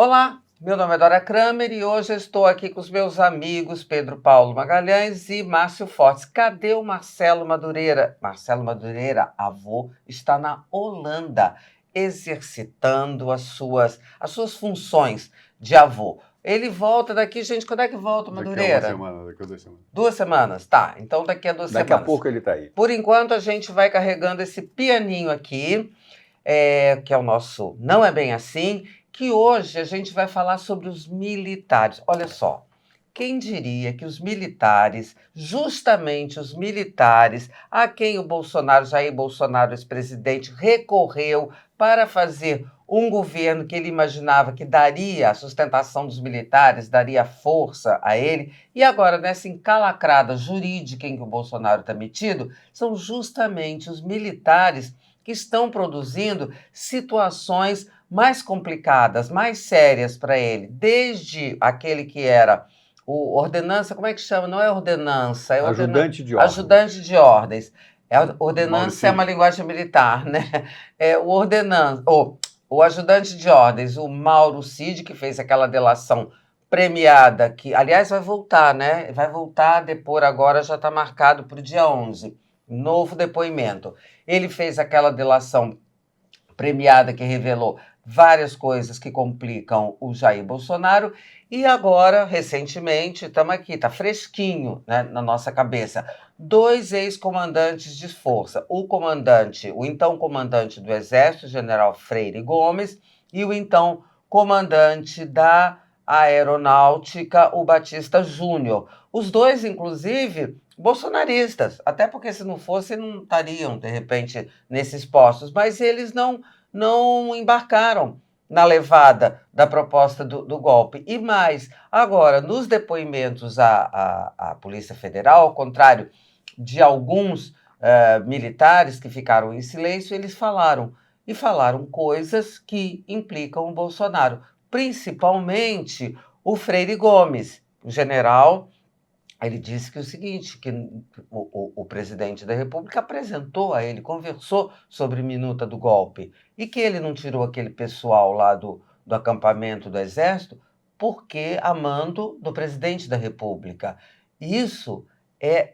Olá, meu nome é Dora Kramer e hoje eu estou aqui com os meus amigos Pedro Paulo Magalhães e Márcio Fortes. Cadê o Marcelo Madureira? Marcelo Madureira, avô, está na Holanda, exercitando as suas funções de avô. Ele volta daqui, gente, quando é que volta, Madureira? Daqui a 2 semanas. 2 semanas, tá. Então daqui a 2 semanas. Daqui a pouco ele está aí. Por enquanto a gente vai carregando esse pianinho aqui, que é o nosso Não É Bem Assim, que hoje a gente vai falar sobre os militares. Olha só, quem diria que os militares, justamente os militares, a quem o Bolsonaro, Jair Bolsonaro, ex-presidente, recorreu para fazer um governo que ele imaginava que daria a sustentação dos militares, daria força a ele, e agora nessa encalacrada jurídica em que o Bolsonaro está metido, são justamente os militares que estão produzindo situações mais complicadas, mais sérias para ele, desde aquele que era o ordenança, como é que chama? Não é ordenança, é ajudante de ordens. Ajudante de ordens. Ordenança é uma linguagem militar, né? O ajudante de ordens, o Mauro Cid, que fez aquela delação premiada, que, aliás, vai voltar, né? Vai voltar a depor agora, já está marcado para o dia 11, novo depoimento. Ele fez aquela delação premiada que revelou várias coisas que complicam o Jair Bolsonaro e agora, recentemente, estamos aqui, está fresquinho, né, na nossa cabeça, 2 ex-comandantes de força, o então comandante do Exército, general Freire Gomes, e o então comandante da Aeronáutica, o Batista Júnior. Os dois, inclusive, bolsonaristas, até porque se não fossem, não estariam, de repente, nesses postos, mas eles não embarcaram na levada da proposta do golpe. E mais, agora, nos depoimentos à Polícia Federal, ao contrário de alguns militares que ficaram em silêncio, eles falaram coisas que implicam o Bolsonaro, principalmente o Freire Gomes, o general. Ele disse que o seguinte, que o presidente da República apresentou a ele, conversou sobre a minuta do golpe, e que ele não tirou aquele pessoal lá do acampamento do Exército porque a mando do presidente da República. Isso é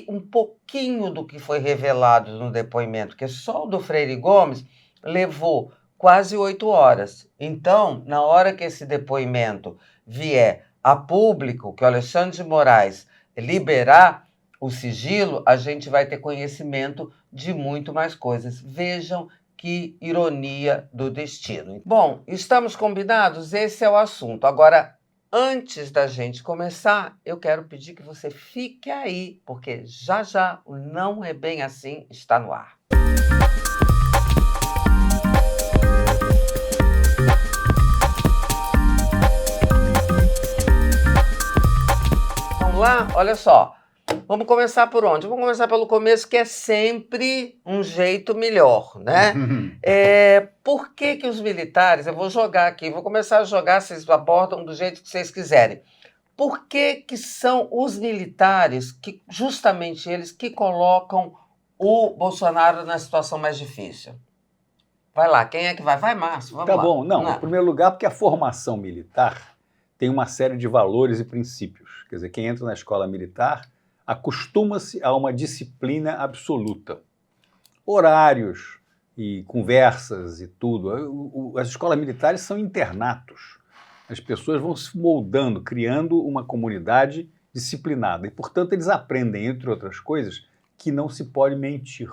um pouquinho do que foi revelado no depoimento, que só o do Freire Gomes levou quase 8 horas. Então, na hora que esse depoimento vier a público, que o Alexandre de Moraes liberar o sigilo, a gente vai ter conhecimento de muito mais coisas. Vejam que ironia do destino. Bom, estamos combinados? Esse é o assunto. Agora, antes da gente começar, eu quero pedir que você fique aí, porque já já o Não É Bem Assim está no ar. Lá, olha só, vamos começar por onde? Vamos começar pelo começo, que é sempre um jeito melhor, né? Por que os militares, eu vou jogar aqui, vou começar a jogar, vocês abordam do jeito que vocês quiserem. Por que são os militares, que justamente eles, que colocam o Bolsonaro na situação mais difícil? Vai lá, quem é que vai? Vai, Márcio, vamos lá. Tá bom, não, em primeiro lugar, porque a formação militar tem uma série de valores e princípios. Quer dizer, quem entra na escola militar acostuma-se a uma disciplina absoluta. Horários e conversas e tudo. As escolas militares são internatos. As pessoas vão se moldando, criando uma comunidade disciplinada. E, portanto, eles aprendem, entre outras coisas, que não se pode mentir.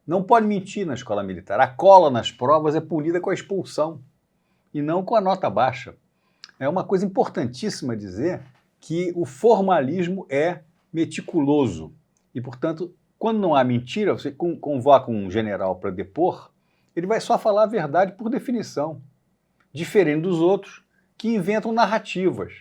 Não pode mentir na escola militar. A cola nas provas é punida com a expulsão e não com a nota baixa. É uma coisa importantíssima dizer que o formalismo é meticuloso e, portanto, quando não há mentira, você convoca um general para depor, ele vai só falar a verdade por definição, diferente dos outros que inventam narrativas.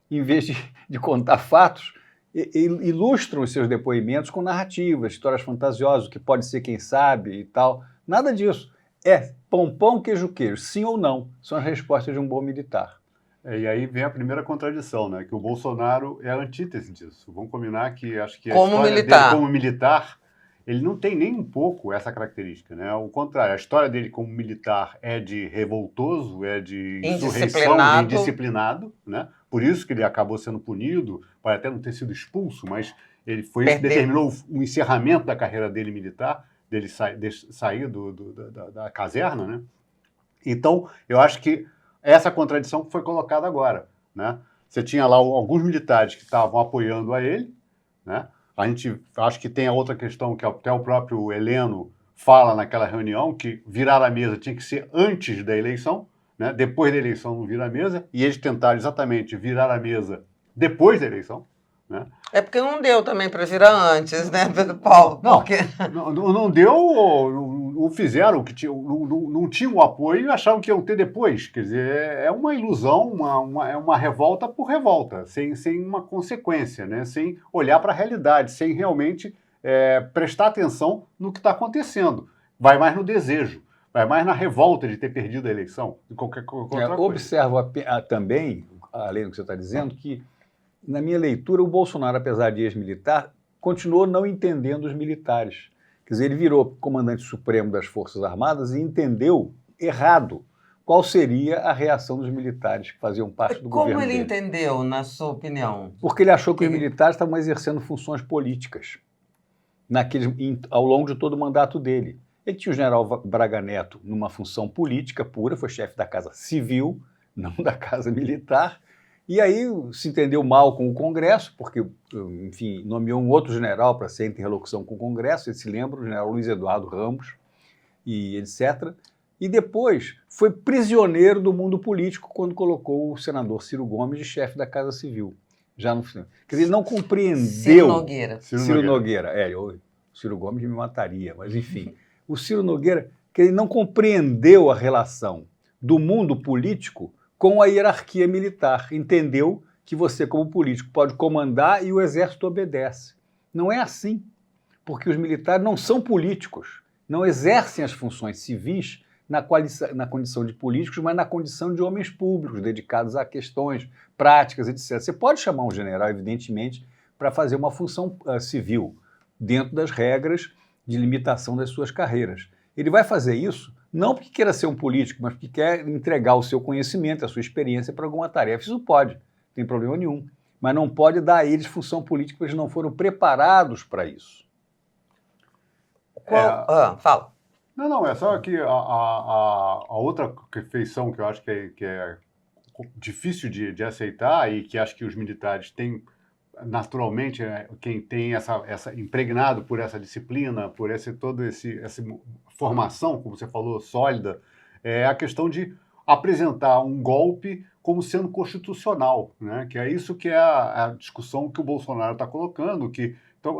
Em vez de contar fatos, ilustram os seus depoimentos com narrativas, histórias fantasiosas, que pode ser quem sabe e tal. Nada disso. É pão, queijo, sim ou não. São as respostas de um bom militar. E aí vem a primeira contradição, né? Que o Bolsonaro é a antítese disso. Vamos combinar que acho que a como história militar. dele como militar, ele não tem nem um pouco essa característica, né? Ao contrário, a história dele como militar é de revoltoso, é de insurreição, de indisciplinado, né? Por isso que ele acabou sendo punido, pode até não ter sido expulso, mas ele foi isso que determinou o encerramento da carreira dele militar, dele sair da caserna, né? Então, eu acho que essa contradição foi colocada agora, né? Você tinha lá alguns militares que estavam apoiando a ele, né? A gente acho que tem a outra questão que até o próprio Heleno fala naquela reunião, que virar a mesa tinha que ser antes da eleição, né? Depois da eleição não vira a mesa, e eles tentaram exatamente virar a mesa depois da eleição, né? É porque não deu também para virar antes, né, Pedro Paulo? Porque... Não deu, não fizeram, não tinham o apoio e achavam que iam ter depois. Quer dizer, é uma ilusão, é uma revolta por revolta, sem uma consequência, né? Sem olhar para a realidade, sem realmente prestar atenção no que está acontecendo. Vai mais no desejo, vai mais na revolta de ter perdido a eleição, de qualquer outra coisa. Observo também, além do que você está dizendo, que na minha leitura, o Bolsonaro, apesar de ex-militar, continuou não entendendo os militares. Quer dizer, ele virou comandante supremo das Forças Armadas e entendeu errado qual seria a reação dos militares que faziam parte do governo dele. Como ele entendeu, na sua opinião? Porque ele achou que os militares estavam exercendo funções políticas ao longo de todo o mandato dele. Ele tinha o general Braga Neto numa função política pura, foi chefe da Casa Civil, não da Casa Militar. E aí se entendeu mal com o Congresso, porque, enfim, nomeou um outro general para ser interlocução com o Congresso, ele se lembra, o general Luiz Eduardo Ramos, e etc. E depois foi prisioneiro do mundo político quando colocou o senador Ciro Gomes de chefe da Casa Civil. Já no final. Quer dizer, ele não compreendeu... Ciro Nogueira. Ciro Nogueira. O Ciro Gomes me mataria, mas enfim. O Ciro Nogueira, que ele não compreendeu a relação do mundo político com a hierarquia militar. Entendeu que você, como político, pode comandar e o exército obedece. Não é assim, porque os militares não são políticos, não exercem as funções civis na condição de políticos, mas na condição de homens públicos, dedicados a questões práticas, etc. Você pode chamar um general, evidentemente, para fazer uma função civil, dentro das regras de limitação das suas carreiras. Ele vai fazer isso não porque queira ser um político, mas porque quer entregar o seu conhecimento, a sua experiência para alguma tarefa. Isso pode, não tem problema nenhum. Mas não pode dar a eles função política, porque eles não foram preparados para isso. Fala. Não, é só que a outra feição que eu acho que é difícil de aceitar e que acho que os militares têm, naturalmente, quem tem essa impregnado por essa disciplina, por essa formação, como você falou, sólida, é a questão de apresentar um golpe como sendo constitucional, né? Que é isso que é a discussão que o Bolsonaro está colocando, que então,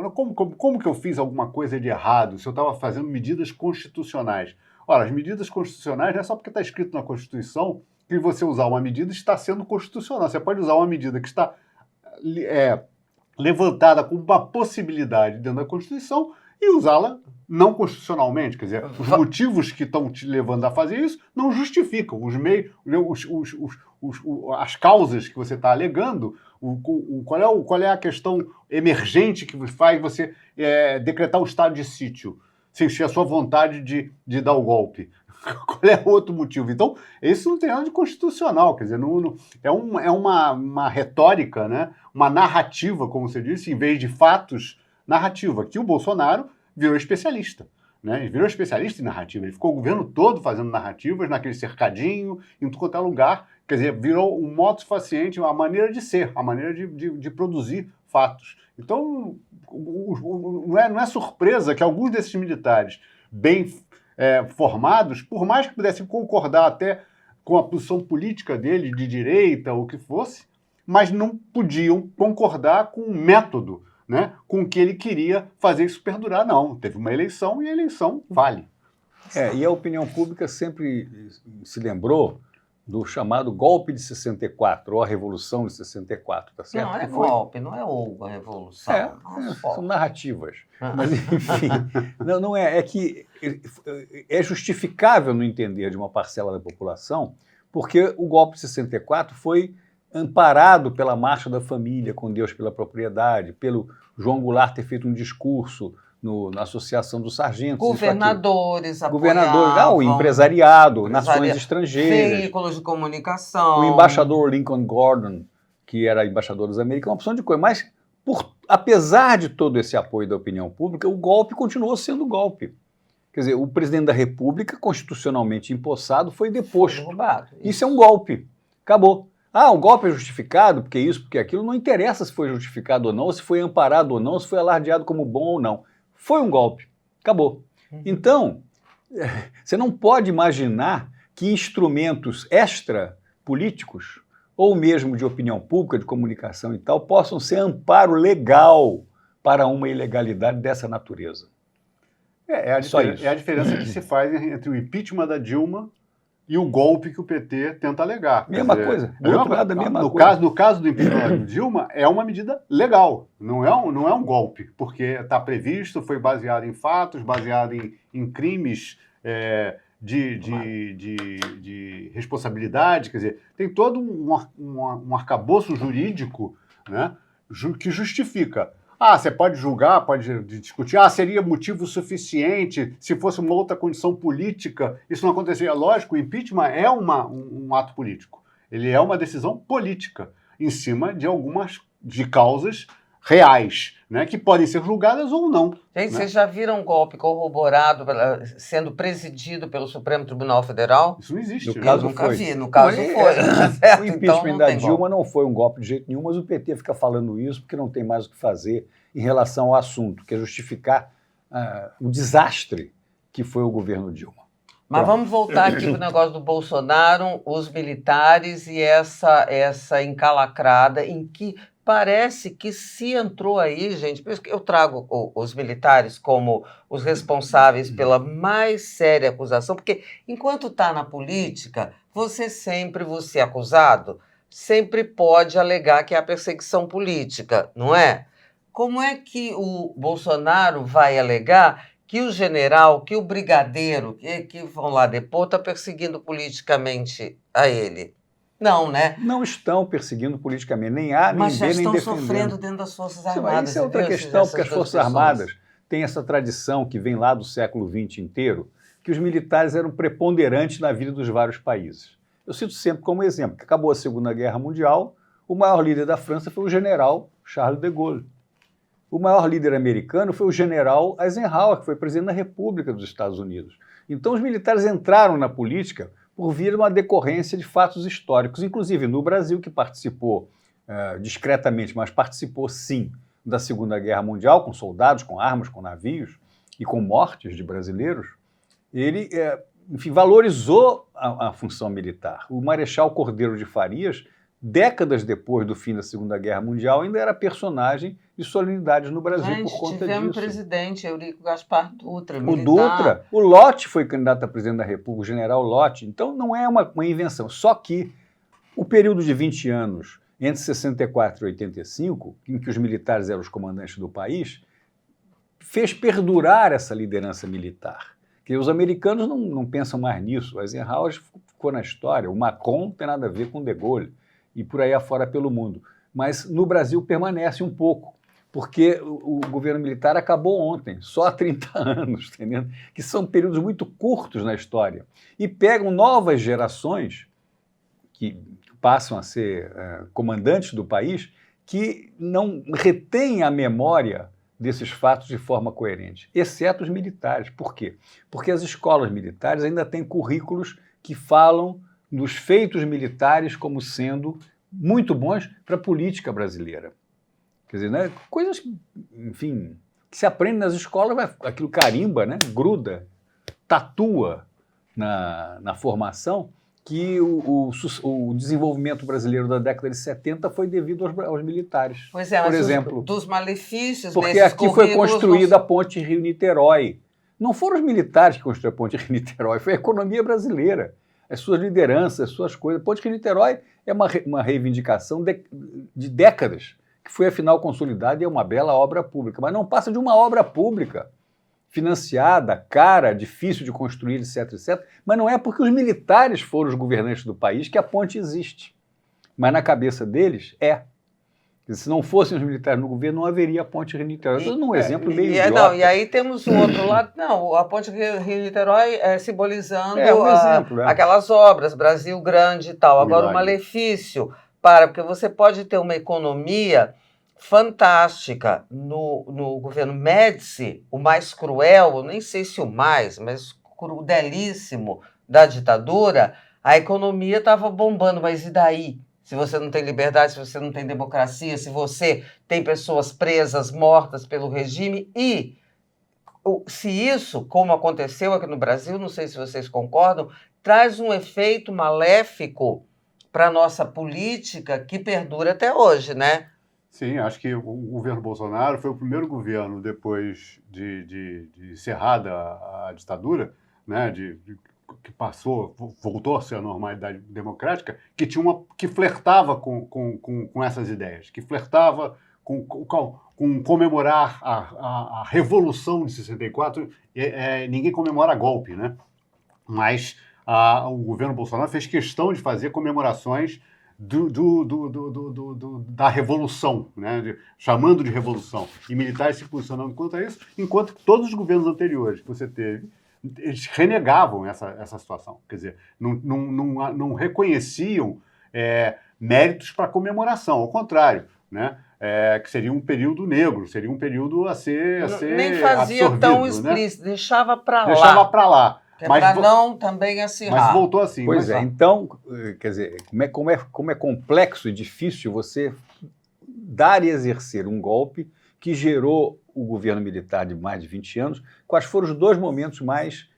como que eu fiz alguma coisa de errado se eu estava fazendo medidas constitucionais? Ora, as medidas constitucionais não é só porque está escrito na Constituição que você usar uma medida está sendo constitucional. Você pode usar uma medida que está levantada como uma possibilidade dentro da Constituição e usá-la não constitucionalmente. Quer dizer, os motivos que estão te levando a fazer isso não justificam os meios, as causas que você está alegando, qual é a questão emergente que faz você decretar um estado de sítio, sem a sua vontade de dar o golpe. Qual é o outro motivo? Então, isso não tem nada de constitucional, quer dizer, é uma retórica, né? Uma narrativa, como você disse, em vez de fatos, narrativa, que o Bolsonaro virou especialista. Né? Ele virou especialista em narrativa, ele ficou o governo todo fazendo narrativas, naquele cercadinho, em todo quanto é lugar, quer dizer, virou um modus faciente, uma maneira de ser, a maneira de produzir fatos. Então, não é surpresa que alguns desses militares bem formados, por mais que pudessem concordar até com a posição política dele, de direita ou o que fosse, mas não podiam concordar com o método, né, com o que ele queria fazer isso perdurar. Não, teve uma eleição e a eleição vale. E a opinião pública sempre se lembrou do chamado golpe de 64, ou a Revolução de 64, tá certo? Não é golpe, não é a Revolução. São narrativas. Mas, enfim, não é que é justificável no entender de uma parcela da população, porque o golpe de 64 foi amparado pela Marcha da Família, com Deus pela Propriedade, pelo João Goulart ter feito um discurso na Associação dos Sargentos. Governadores o empresariado, nações estrangeiras. Veículos de comunicação. O embaixador Lincoln Gordon, que era embaixador dos americanos, uma opção de coisa. Mas, apesar de todo esse apoio da opinião pública, o golpe continuou sendo golpe. Quer dizer, o presidente da República, constitucionalmente empossado, foi deposto. Foi derrubado. Isso é um golpe. Acabou. O golpe é justificado, porque isso, porque aquilo, não interessa se foi justificado ou não, se foi amparado ou não, se foi alardeado como bom ou não. Foi um golpe. Acabou. Então, você não pode imaginar que instrumentos extra-políticos, ou mesmo de opinião pública, de comunicação e tal, possam ser amparo legal para uma ilegalidade dessa natureza. É a diferença que se faz entre o impeachment da Dilma e o golpe que o PT tenta alegar. Mesma coisa. Do outro lado, a mesma coisa. No caso do impeachment da Dilma, é uma medida legal, não é um golpe, porque está previsto, foi baseado em fatos, baseado em crimes de responsabilidade, quer dizer, tem todo um arcabouço jurídico, né, que justifica. Você pode julgar, pode discutir, seria motivo suficiente se fosse uma outra condição política, isso não aconteceria. Lógico, o impeachment é um ato político, ele é uma decisão política em cima de causas reais, né, que podem ser julgadas ou não. Gente, né? Vocês já viram um golpe corroborado, sendo presidido pelo Supremo Tribunal Federal? Isso não existe. No caso, eu nunca foi. vi, no caso foi. Certo? O impeachment Então, da Dilma não foi um golpe de jeito nenhum, mas o PT fica falando isso porque não tem mais o que fazer em relação ao assunto, que é justificar o desastre que foi o governo Dilma. Mas vamos voltar aqui para o negócio do Bolsonaro, os militares e essa encalacrada em que parece que se entrou aí, gente, por isso que eu trago os militares como os responsáveis pela mais séria acusação, porque enquanto está na política, você é acusado, sempre pode alegar que é a perseguição política, não é? Como é que o Bolsonaro vai alegar que o general, que o brigadeiro, que vão lá depor, está perseguindo politicamente a ele? Não, né? Não estão perseguindo politicamente, nem A, nem B, nem defendendo. Mas já estão sofrendo dentro das Forças Armadas. Isso é outra questão, porque as Forças Armadas têm essa tradição que vem lá do século XX inteiro, que os militares eram preponderantes na vida dos vários países. Eu cito sempre como exemplo, que acabou a Segunda Guerra Mundial, o maior líder da França foi o general Charles de Gaulle. O maior líder americano foi o general Eisenhower, que foi presidente da República dos Estados Unidos. Então os militares entraram na política por vir de uma decorrência de fatos históricos, inclusive no Brasil, que participou discretamente, mas participou sim da Segunda Guerra Mundial, com soldados, com armas, com navios e com mortes de brasileiros. Ele, enfim, valorizou a função militar. O Marechal Cordeiro de Farias, décadas depois do fim da Segunda Guerra Mundial, ainda era personagem de solenidades no Brasil por conta disso. Tivemos presidente, Eurico Gaspar Dutra, militar. O Dutra, o Lott foi candidato a presidente da República, o general Lott. Então não é uma invenção. Só que o período de 20 anos, entre 64 e 85, em que os militares eram os comandantes do país, fez perdurar essa liderança militar. Porque os americanos não pensam mais nisso. O Eisenhower ficou na história. O Macron não tem nada a ver com de Gaulle. E por aí afora pelo mundo. Mas no Brasil permanece um pouco, porque o governo militar acabou ontem, só há 30 anos, entendeu? Que são períodos muito curtos na história. E pegam novas gerações, que passam a ser comandantes do país, que não retêm a memória desses fatos de forma coerente, exceto os militares. Por quê? Porque as escolas militares ainda têm currículos que falam dos feitos militares como sendo muito bons para a política brasileira. Quer dizer, né, coisas, enfim, que se aprende nas escolas, aquilo carimba, né, gruda, tatua na formação, que o desenvolvimento brasileiro da década de 70 foi devido aos militares. Pois é, por mas exemplo, dos malefícios porque desses aqui foi construída a ponte Rio-Niterói. Não foram os militares que construíram a ponte Rio-Niterói, foi a economia brasileira. As suas lideranças, as suas coisas. A ponte Rio-Niterói é uma reivindicação de décadas, que foi afinal consolidada e é uma bela obra pública, mas não passa de uma obra pública financiada, cara, difícil de construir, etc, etc. Mas não é porque os militares foram os governantes do país que a ponte existe. Mas na cabeça deles é. Se não fossem os militares no governo, não haveria a ponte Rio-Niterói. Estou dando um exemplo meio e idiota. e aí temos o outro lado, não, a ponte Rio-Niterói simbolizando Um exemplo, aquelas obras, Brasil Grande e tal. Agora, o Milagre. malefício, porque você pode ter uma economia fantástica no governo Médici, o mais cruel, eu nem sei se o mais, mas crudelíssimo da ditadura, a economia estava bombando, mas e daí? Se você não tem liberdade, se você não tem democracia, se você tem pessoas presas, mortas pelo regime, e se isso, como aconteceu aqui no Brasil, não sei se vocês concordam, traz um efeito maléfico para a nossa política que perdura até hoje, né? Sim, acho que o governo Bolsonaro foi o primeiro governo, depois de encerrada a ditadura, né, que voltou a ser a normalidade democrática, que flertava com essas ideias, que flertava com comemorar a Revolução de 64. Ninguém comemora golpe, né? Mas o governo Bolsonaro fez questão de fazer comemorações da revolução, né? Chamando de revolução, e militares se posicionando contra isso, enquanto que todos os governos anteriores que você teve, eles renegavam essa situação, quer dizer, não reconheciam méritos para comemoração, ao contrário, né? Que seria um período negro, seria um período a ser nem fazia tão explícito, né? Deixava para lá. Deixava para lá. Para não também acirrar. Mas voltou assim. Pois é, então, quer dizer, como é complexo e difícil você dar e exercer um golpe que gerou o governo militar de mais de 20 anos, quais foram os dois momentos mais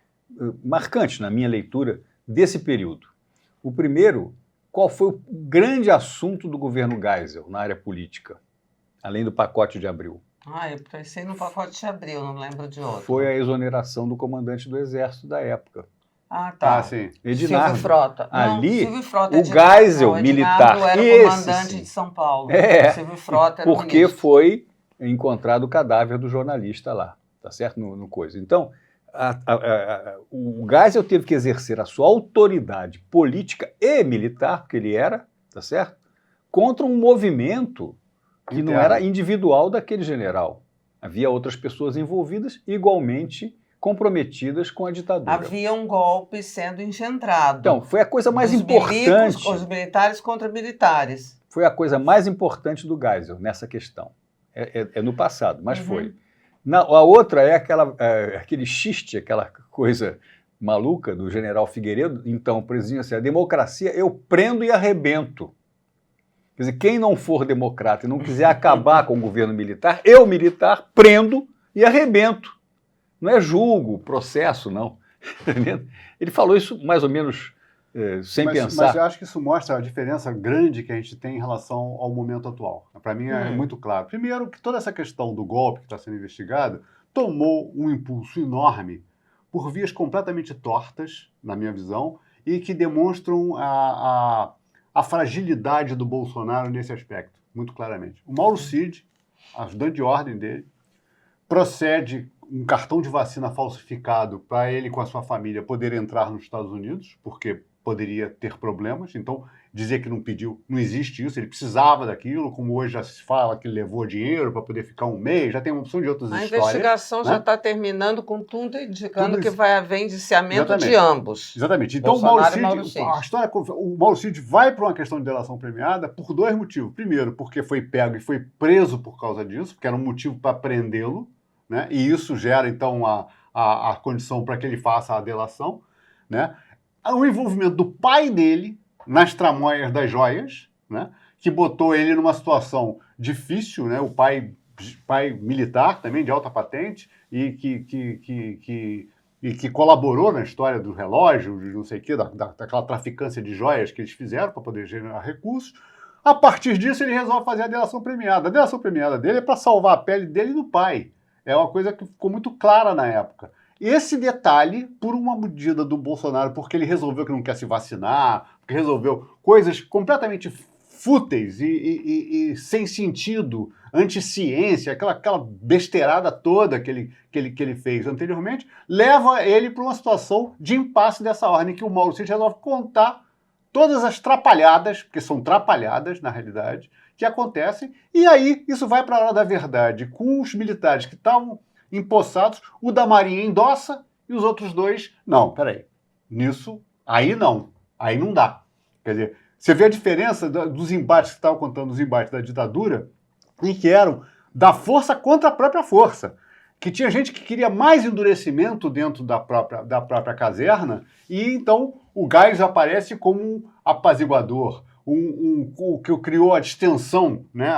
marcantes, na minha leitura, desse período. O primeiro, qual foi o grande assunto do governo Geisel na área política, além do pacote de abril? Eu pensei no pacote de abril, não lembro de outro. Foi a exoneração do comandante do Exército da época. Tá. Sim. Edinardo. Silvio Frota. Ali, Silvio Frota o Geisel militar, era esse comandante sim. de São Paulo. Silvio Frota era porque ministro. foi encontrado o cadáver do jornalista lá, tá certo? No coisa. Então, o Geisel teve que exercer a sua autoridade política e militar, porque ele era, tá certo? Contra um movimento que não era individual daquele general. Havia outras pessoas envolvidas igualmente comprometidas com a ditadura. Havia um golpe sendo engendrado. Então, foi a coisa mais importante. Os militares contra militares. Foi a coisa mais importante do Geisel nessa questão. É no passado, mas foi. A outra é aquele xiste, aquela coisa maluca do general Figueiredo, então, presidente, assim, a democracia eu prendo e arrebento. Quer dizer, quem não for democrata e não quiser acabar com o governo militar, eu, militar, prendo e arrebento. Não é julgo, processo, não. Ele falou isso mais ou menos sem pensar. Mas eu acho que isso mostra a diferença grande que a gente tem em relação ao momento atual. Para mim é muito claro. Primeiro, que toda essa questão do golpe que está sendo investigado tomou um impulso enorme por vias completamente tortas, na minha visão, e que demonstram a fragilidade do Bolsonaro nesse aspecto, muito claramente. O Mauro Cid, ajudante de ordem dele, procede um cartão de vacina falsificado para ele com a sua família poder entrar nos Estados Unidos, porque poderia ter problemas. Então, dizer que não pediu, não existe isso, ele precisava daquilo, como hoje já se fala que ele levou dinheiro para poder ficar um mês, já tem uma opção de outras histórias. A investigação já está terminando com tudo indicando que vai haver indiciamento de ambos. Exatamente. Então, o Mauro Cid vai para uma questão de delação premiada por dois motivos. Primeiro, porque foi pego e foi preso por causa disso, porque era um motivo para prendê-lo, né? E isso gera, então, a condição para que ele faça a delação, né? O envolvimento do pai dele nas tramóias das joias, né? Que botou ele numa situação difícil, né? O pai militar também, de alta patente, e que colaborou na história do relógio, de não sei o quê, daquela traficância de joias que eles fizeram para poder gerar recursos. A partir disso, ele resolve fazer a delação premiada. A delação premiada dele é para salvar a pele dele e do pai. É uma coisa que ficou muito clara na época. Esse detalhe, por uma medida do Bolsonaro, porque ele resolveu que não quer se vacinar, porque resolveu coisas completamente fúteis e sem sentido, anti-ciência, aquela besteirada toda que ele fez anteriormente, leva ele para uma situação de impasse dessa ordem, que o Mauro Cid resolve contar todas as trapalhadas, porque são trapalhadas na realidade, que acontecem, e aí isso vai para a hora da verdade. Com os militares que estavam empossados, o da Marinha endossa e os outros dois, não, peraí, nisso, aí não dá. Quer dizer, você vê a diferença dos embates que estavam contando, os embates da ditadura, em que eram da força contra a própria força. Que tinha gente que queria mais endurecimento dentro da própria caserna, e então o Geisel aparece como um apaziguador, o que criou a distensão, né?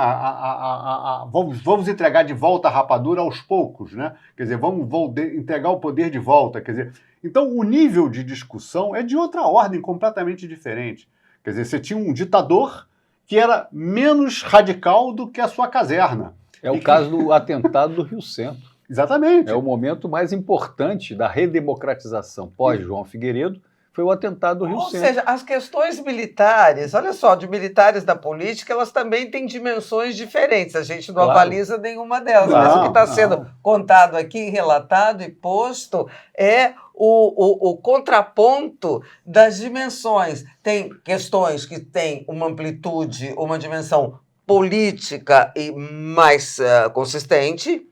Vamos entregar de volta a rapadura aos poucos, né? Quer dizer, vamos entregar o poder de volta. Quer dizer, então o nível de discussão é de outra ordem, completamente diferente. Quer dizer, você tinha um ditador que era menos radical do que a sua caserna. É o caso do atentado do Rio Centro. Exatamente. É o momento mais importante da redemocratização pós-João Figueiredo, foi o atentado do Rio Centro. Ou seja, as questões militares, olha só, de militares da política, elas também têm dimensões diferentes. A gente não avaliza nenhuma delas. Mas o que está sendo contado aqui, relatado e posto é o contraponto das dimensões. Tem questões que têm uma amplitude, uma dimensão política e mais consistente,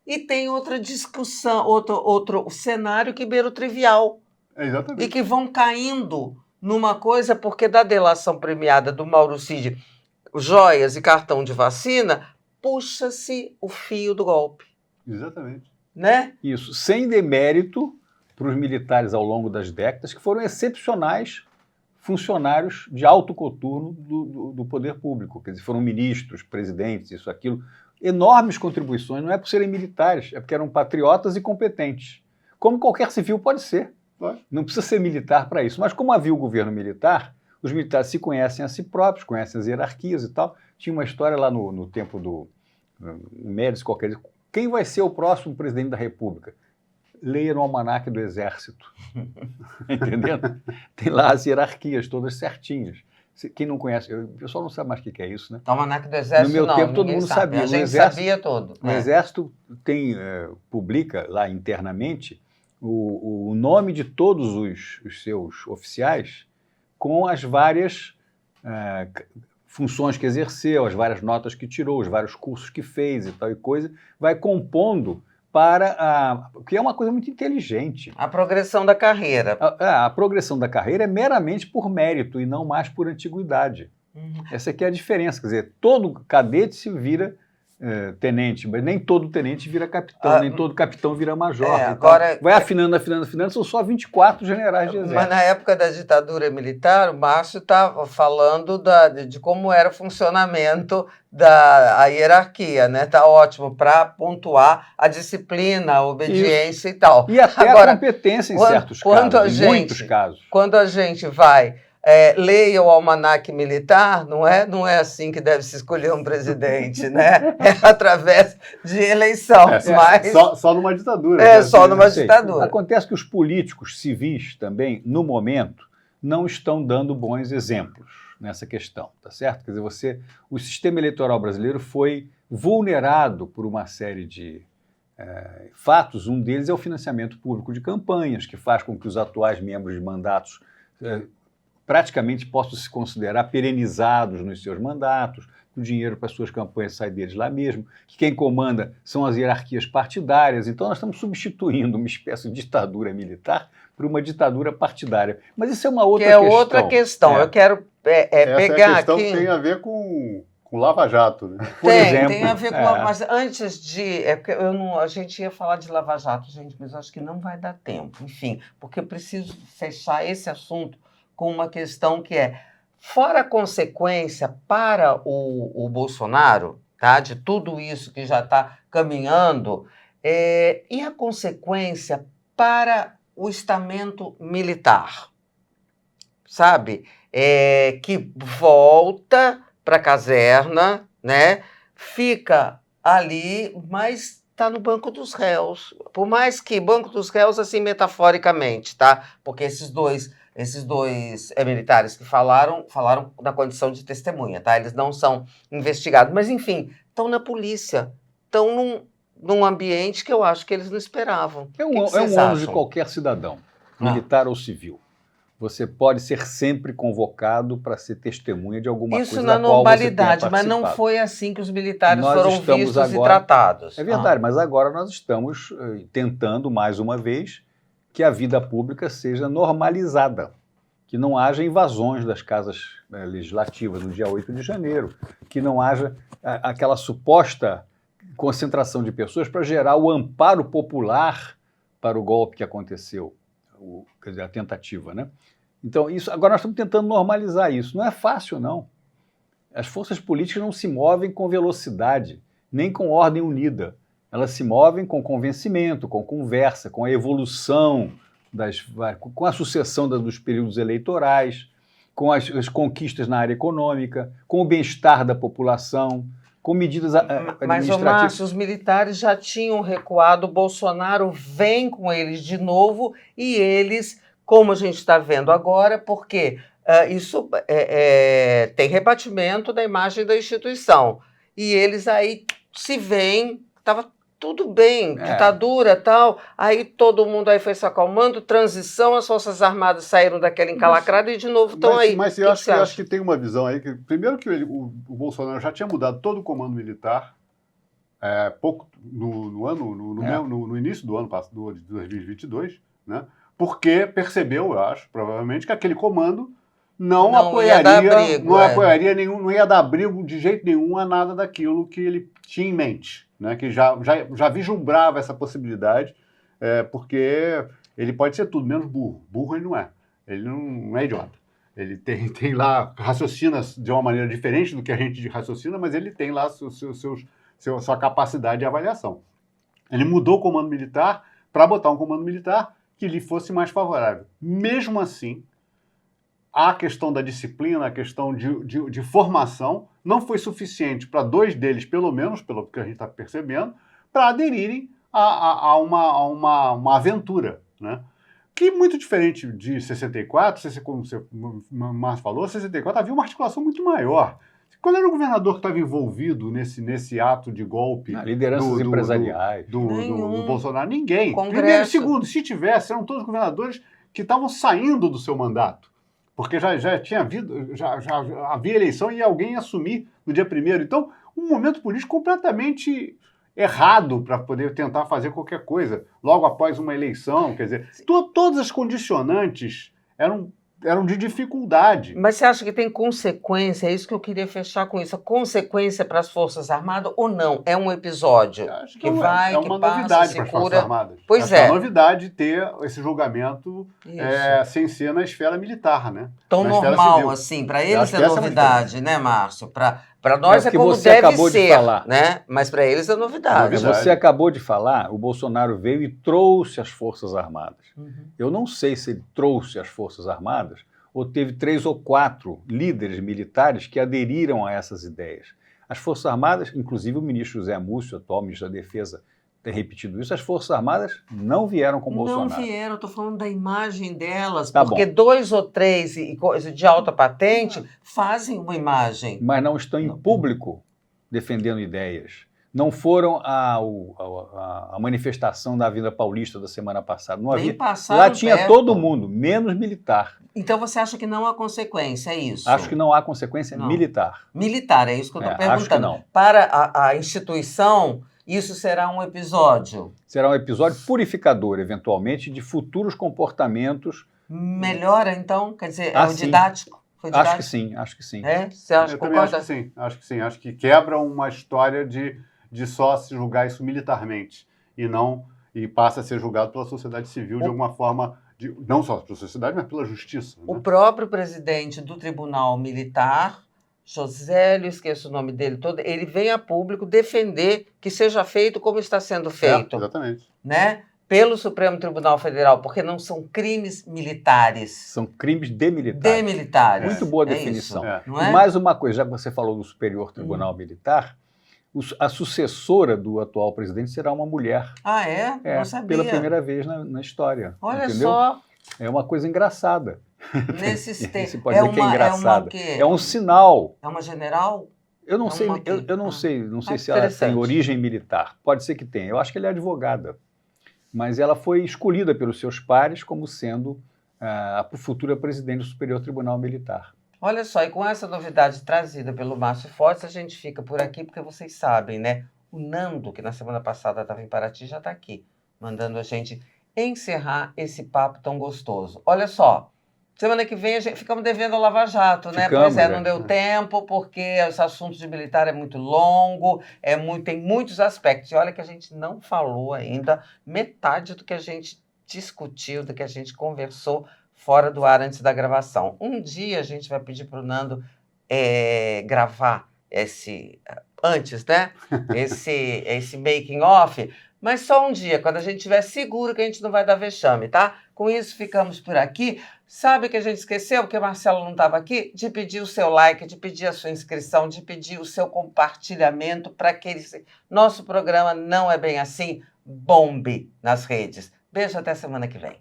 e tem outra discussão, outro cenário que beira o trivial. Exatamente. E que vão caindo numa coisa, porque da delação premiada do Mauro Cid, joias e cartão de vacina, puxa-se o fio do golpe. Exatamente. Né? Isso, sem demérito para os militares ao longo das décadas, que foram excepcionais funcionários de alto coturno do poder público. Quer dizer, foram ministros, presidentes, isso, aquilo. Enormes contribuições, não é por serem militares, é porque eram patriotas e competentes. Como qualquer civil pode ser. Não precisa ser militar para isso. Mas como havia o governo militar, os militares se conhecem a si próprios, conhecem as hierarquias e tal. Tinha uma história lá no tempo do Médici, qualquer. Quem vai ser o próximo presidente da República? Leia no almanaque do Exército. Entendendo? Tem lá as hierarquias todas certinhas. Quem não conhece, o pessoal não sabe mais o que é isso, né? Almanaque do Exército, no meu tempo todo mundo sabia. A gente sabia tudo. O Exército publica lá internamente o nome de todos os seus oficiais com as várias funções que exerceu, as várias notas que tirou, os vários cursos que fez e tal e coisa, vai compondo que é uma coisa muito inteligente. A progressão da carreira. A progressão da carreira é meramente por mérito e não mais por antiguidade. Essa aqui é a diferença, quer dizer, todo cadete se vira tenente, mas nem todo tenente vira capitão, nem todo capitão vira major. Agora, vai afinando, são só 24 generais de exército. Mas na época da ditadura militar, o Márcio estava falando de como era o funcionamento da hierarquia, né? Tá ótimo para pontuar a disciplina, a obediência e tal. E até a competência em certos casos, em muitos casos. Quando a gente vai leia o almanaque militar, não é assim que deve se escolher um presidente, né? É através de eleição. Mas só numa ditadura. Só numa ditadura. Acontece que os políticos civis também, no momento, não estão dando bons exemplos nessa questão, tá certo? Quer dizer, o sistema eleitoral brasileiro foi vulnerado por uma série de fatos. Um deles é o financiamento público de campanhas, que faz com que os atuais membros de mandatos praticamente possam se considerar perenizados nos seus mandatos, o dinheiro para as suas campanhas sai deles lá mesmo, que quem comanda são as hierarquias partidárias. Então nós estamos substituindo uma espécie de ditadura militar por uma ditadura partidária. Mas isso é uma outra questão. Que é outra questão. Eu quero pegar questão aqui... tem a ver com Lava Jato, né? Tem a ver com mas antes de... porque a gente ia falar de Lava Jato, gente, mas eu acho que não vai dar tempo. Enfim, porque eu preciso fechar esse assunto com uma questão que fora a consequência para o Bolsonaro, tá, de tudo isso que já está caminhando, e a consequência para o estamento militar, sabe? Que volta para a caserna, né? Fica ali, mas está no banco dos réus. Por mais que banco dos réus, assim, metaforicamente, tá? Porque esses dois militares que falaram na condição de testemunha, tá? Eles não são investigados, mas enfim, estão na polícia, estão num ambiente que eu acho que eles não esperavam. É um ônus de qualquer cidadão, militar ou civil. você pode ser sempre convocado para ser testemunha de alguma Isso coisa na da qual você tenha normalidade, mas não participado. foi assim que os militares Nós foram estamos vistos e agora- tratados. É verdade, mas agora nós estamos tentando, mais uma vez, que a vida pública seja normalizada, que não haja invasões das casas legislativas no dia 8 de janeiro, que não haja aquela suposta concentração de pessoas para gerar o amparo popular para o golpe que aconteceu, quer dizer, a tentativa, né? Então, agora nós estamos tentando normalizar isso. Não é fácil, não. As forças políticas não se movem com velocidade, nem com ordem unida. Elas se movem com convencimento, com conversa, com a evolução, com a sucessão dos períodos eleitorais, com as conquistas na área econômica, com o bem-estar da população, com medidas Mas, administrativas. Márcio, os militares já tinham recuado, o Bolsonaro vem com eles de novo e eles, como a gente está vendo agora, porque isso tem rebatimento da imagem da instituição. E eles aí se veem, estava tudo bem, ditadura tal, aí todo mundo aí foi se acalmando, transição, as Forças Armadas saíram daquela encalacrada e de novo estão aí. Mas eu acho que tem uma visão aí, que primeiro que o Bolsonaro já tinha mudado todo o comando militar, pouco no início do ano passado, de 2022, né? Porque percebeu, eu acho, provavelmente, que aquele comando não apoiaria nenhum, não ia dar abrigo de jeito nenhum a nada daquilo que ele tinha em mente, né? Que já vislumbrava essa possibilidade, porque ele pode ser tudo menos burro. Burro ele não é. Ele não é idiota. Ele tem lá, raciocina de uma maneira diferente do que a gente raciocina, mas ele tem lá sua capacidade de avaliação. Ele mudou o comando militar para botar um comando militar que lhe fosse mais favorável. Mesmo assim, a questão da disciplina, a questão de formação, não foi suficiente para dois deles, pelo menos, pelo que a gente está percebendo, para aderirem a uma aventura, né? Que muito diferente de 64, como você Márcio falou, 64 havia uma articulação muito maior. Qual era o governador que estava envolvido nesse ato de golpe? Lideranças empresariais. Do Bolsonaro? Ninguém. Congresso. Primeiro, segundo, se tivesse, eram todos governadores que estavam saindo do seu mandato. Porque já havia eleição e alguém ia assumir no dia 1º. Então, um momento político completamente errado para poder tentar fazer qualquer coisa logo após uma eleição. Quer dizer, todas as condicionantes eram de dificuldade. Mas você acha que tem consequência? É isso que eu queria fechar com isso. A consequência para as Forças Armadas ou não? É um episódio Acho que vai, é uma que passa, novidade se para as cura. Forças Armadas. Pois Acho é. É uma novidade ter esse julgamento sem ser na esfera militar, né? Tão na esfera normal civil. assim, para Eu eles acho é que essa é a novidade, né, Márcio? Para nós é que como você deve acabou de ser, falar. né? Mas para eles é novidade. Novidade. Você acabou de falar, o Bolsonaro veio e trouxe as Forças Armadas. Uhum. Eu não sei se ele trouxe as Forças Armadas ou teve 3 ou 4 líderes militares que aderiram a essas ideias. As Forças Armadas, inclusive o ministro José Múcio, atual ministro da Defesa, tem repetido isso, as Forças Armadas não vieram com Bolsonaro. Não vieram, eu estou falando da imagem delas, Tá porque bom. 2 ou 3 e coisa de alta patente fazem uma imagem. Mas não estão em público defendendo ideias. Não foram à manifestação da Avenida Paulista da semana passada. Não Nem havia. passaram Lá tinha perto. todo mundo, menos militar. Então você acha que não há consequência, é isso? Acho que não há consequência Não. militar. Militar, é isso que eu estou Acho que perguntando. não. Para a instituição, isso será um episódio. Será um episódio purificador, eventualmente, de futuros comportamentos. Melhora, então? Quer dizer, Ah, é o sim. didático? Foi Acho didático? que sim, acho que sim. É? Você acha, Eu também acho concorda? que sim. Acho que sim. Acho que quebra uma história de só se julgar isso militarmente e passa a ser julgado pela sociedade civil de alguma forma, não só pela sociedade, mas pela justiça. O Né? próprio presidente do Tribunal Militar, Josélio, esqueço o nome dele todo, ele vem a público defender que seja feito como está sendo feito, Exatamente. né? Pelo Supremo Tribunal Federal, porque não são crimes militares. São crimes de militares. De militares. Muito boa É definição. isso, É. não é? E mais uma coisa, já que você falou do Superior Tribunal Militar, a sucessora do atual presidente será uma mulher. Ah, é? Não sabia. Pela primeira vez na história. Olha entendeu? só, É uma coisa engraçada. nesses tempos. Você pode dizer que é engraçado. quê? É um sinal. É uma general? Eu não É sei, uma quê? eu não Ah. sei, não sei Ah, se ela interessante. tem origem militar. Pode ser que tenha. Eu acho que ela é advogada. Mas ela foi escolhida pelos seus pares como sendo para o futuro presidente do Superior Tribunal Militar. Olha só, e com essa novidade trazida pelo Márcio Fortes, a gente fica por aqui, porque vocês sabem, né? O Nando, que na semana passada estava em Paraty, já está aqui, mandando a gente encerrar esse papo tão gostoso. Olha só, semana que vem ficamos devendo a Lava Jato, né? Ficamos, Pois é, não deu tempo, porque esse assunto de militar é muito longo, tem muitos aspectos. E olha que a gente não falou ainda metade do que a gente discutiu, do que a gente conversou fora do ar antes da gravação. Um dia a gente vai pedir para o Nando gravar antes, né? Esse making off, mas só um dia, quando a gente estiver seguro que a gente não vai dar vexame, tá? Com isso, ficamos por aqui. Sabe que a gente esqueceu, porque o Marcelo não estava aqui? De pedir o seu like, de pedir a sua inscrição, de pedir o seu compartilhamento para que nosso programa Não É Bem Assim bombe nas redes. Beijo, até semana que vem.